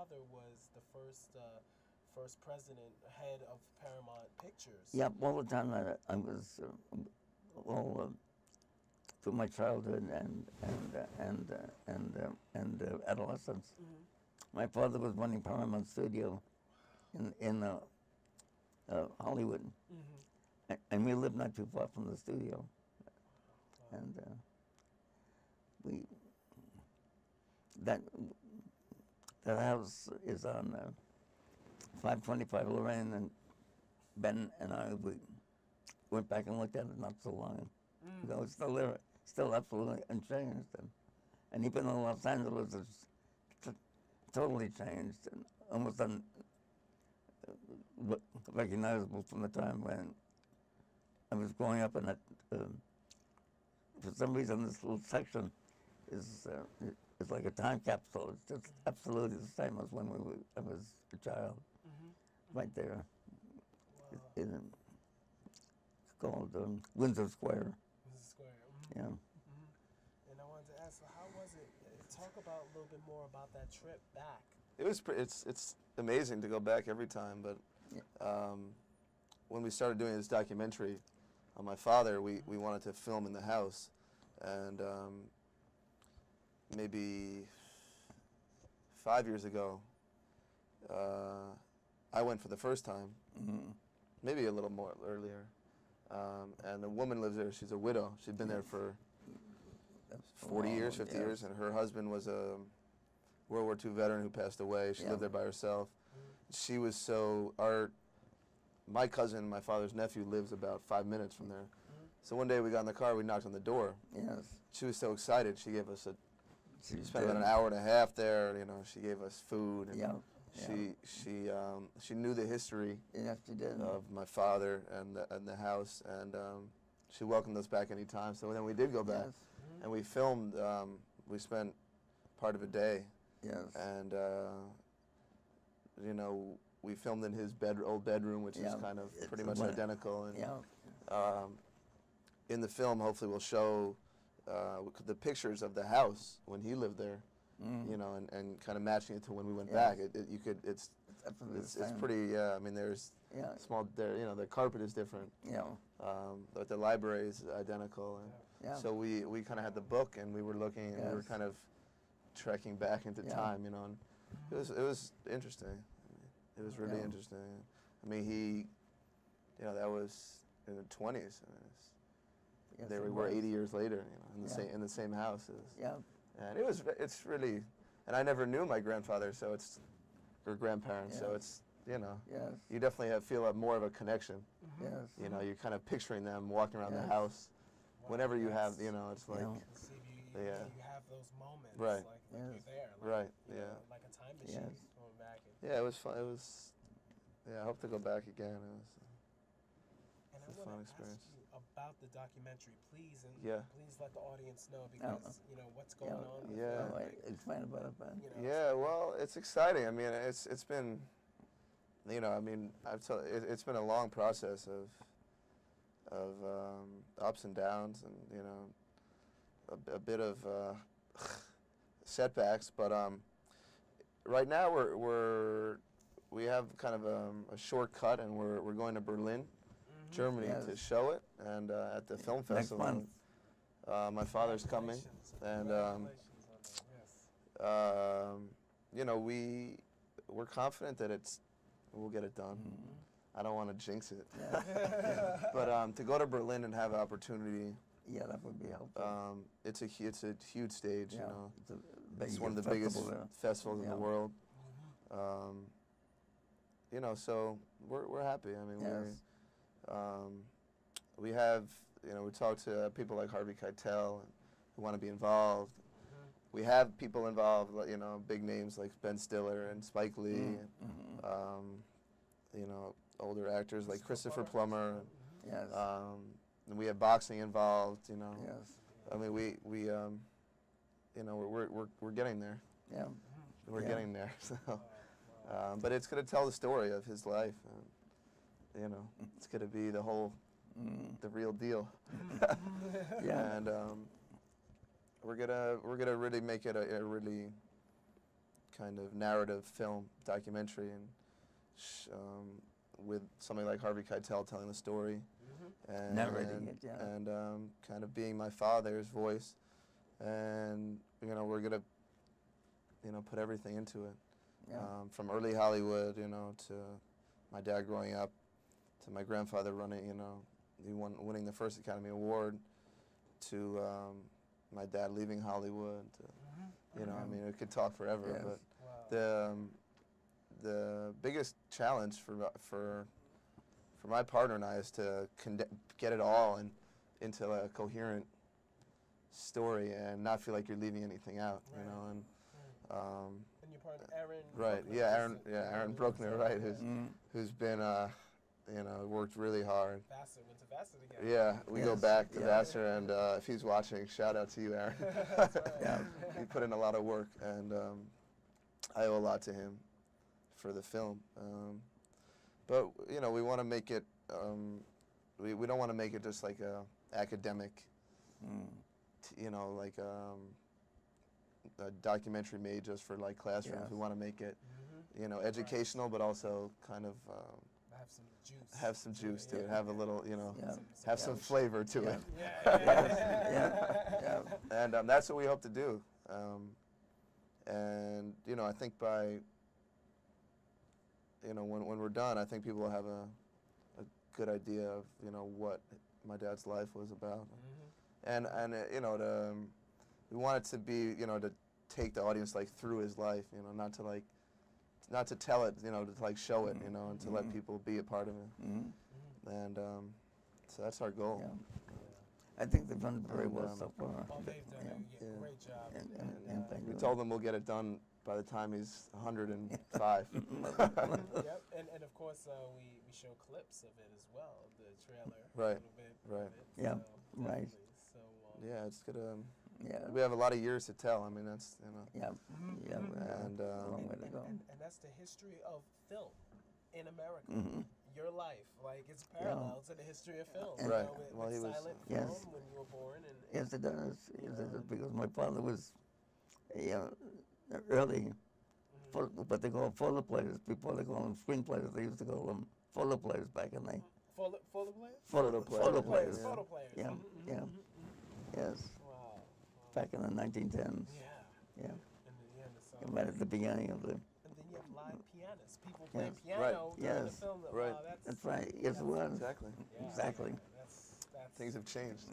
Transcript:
father was the first president, head of Paramount Pictures. Yeah, all the time I was through my childhood and adolescence. My father was running Paramount Studio in Hollywood, and we lived not too far from the studio. And that house is on 525 Lorraine, and Ben and I, we went back and looked at it not so long ago. It's still there, still absolutely unchanged. And even though Los Angeles is totally changed and almost unrecognizable from the time when I was growing up, and that for some reason this little section is like a time capsule. It's just absolutely the same as when I was a child, right there. Wow. It's called Windsor Square. Windsor Square. Yeah. And I wanted to ask, so how was it? Talk about a little bit more about that trip back. It was it's amazing to go back every time, but when we started doing this documentary on my father, we wanted to film in the house, and maybe 5 years ago, I went for the first time, maybe a little more earlier, and the woman lives there. She's a widow. She'd been there for 40 years, 50 years, and her husband was a World War II veteran who passed away. She lived there by herself. She was my cousin, my father's nephew, lives about 5 minutes from there. So one day we got in the car, we knocked on the door. Yes. She was so excited. She gave us she spent about an hour and a half there. You know, she gave us food. And she knew the history of my father and the house, and she welcomed us back anytime. So then we did go back, and we filmed. We spent part of a day. Yes. And you know, we filmed in his old bedroom, which is kind of pretty much identical. And in the film, hopefully, we'll show the pictures of the house when he lived there. You know, and kind of matching it to when we went back. It's pretty. I mean, there's small. You know, the carpet is different. But the library is identical. And so we kind of had the book, and we were looking, and we were kind of trekking back into time. You know, and it was interesting. It was really interesting. I mean, you know, that was in the 20s. There we were 80 years later, you know, in the same house. And it's really, and I never knew my grandfather, or grandparents, so it's, you know, you definitely feel more of a connection. You know, you're kind of picturing them walking around the house. Whenever you have, you know, it's like, you have those moments, right. like you're there, right, you know, like a time machine going back. Yeah, it was fun. It was, I hope to go back again. And I want to ask you about the documentary, please, and please let the audience know, because you know what's going on. Explain about it, Ben. You know, well, it's exciting. I mean, it's been, you know, I mean, it's been a long process of ups and downs, and you know, a bit of setbacks, but right now we have kind of a shortcut, and we're going to Berlin, Germany, to show it, and at the film festival. Next month. My father's coming, and you know, we're confident that we'll get it done. I don't want to jinx it, but to go to Berlin and have an opportunity. Yeah, that would be helpful. It's a huge stage, you know. It's one of the festival biggest festivals in the world. You know, so we're happy. I mean, we have, you know, we talk to people like Harvey Keitel who want to be involved. We have people involved, you know, big names like Ben Stiller and Spike Lee. You know, older actors like Christopher Plummer. And we have boxing involved, you know. I mean, we you know, we're getting there. We're getting there. So, but it's going to tell the story of his life. You know, it's going to be the real deal. And we're gonna really make it a really kind of narrative film documentary, and with somebody like Harvey Keitel telling the story, and narrating it, yeah, and kind of being my father's voice, and we're gonna put everything into it, from early Hollywood, to my dad growing up, to my grandfather winning the first Academy Award, to my dad leaving Hollywood, to, I mean, we could talk forever, yes. but Wow. the biggest challenge for my partner and I is to get it all into a coherent story and not feel like you're leaving anything out, Right. and And your partner, Aaron. right, Bruckner, Aaron Bruckner, right, who's been worked really hard. Vassar, went to Vassar together. Yeah, we go Yes, back to yeah. Vassar, and if he's watching, shout out to you, Aaron. That's right. Yeah. He put in a lot of work, and I owe a lot to him for the film. But we want to make it. We don't want to make it just like a academic, like a documentary made just for like classrooms. Yes. We want to make it, educational, but also kind of Have some juice. to it. Have a little, Yeah. have some flavor to it. Yeah. And that's what we hope to do. And I think by when we're done, I think people will have a good idea of what my dad's life was about. And we want it to be to take the audience like through his life, not to tell it, to like show it, and to let people be a part of it. And so that's our goal. Yeah. I think they've done very well so far. Oh, they've done a great job. And thank We you. told him we'll get it done by the time he's 105. Yep, and of course we show clips of it as well, the trailer. Right, A little bit right. Of it, Yeah, so, right. definitely. So Yeah, it's gonna. Yeah. We have a lot of years to tell. I mean, that's Yeah. Yeah. And a long way to go. And that's the history of film in America. Your life, like it's parallel to the history of film. And- Right. With Well, he was- silent Yes. film when you were born, and Yes, it does. Yes, it does, because my father was, early, what they call photoplays. Before they call them screenplays, they used to call them photoplays back in the photoplays. Photoplays. Photoplayers. Yeah, yeah, yes. Wow. Back in the 1910s. Yeah. Yeah, And then, right at the beginning of the. and then you have live pianists. People play Yes. piano Right. during the Yes. film. Right. Wow, That's right. Yes, it was. exactly. yeah, Exactly. That's Things have changed.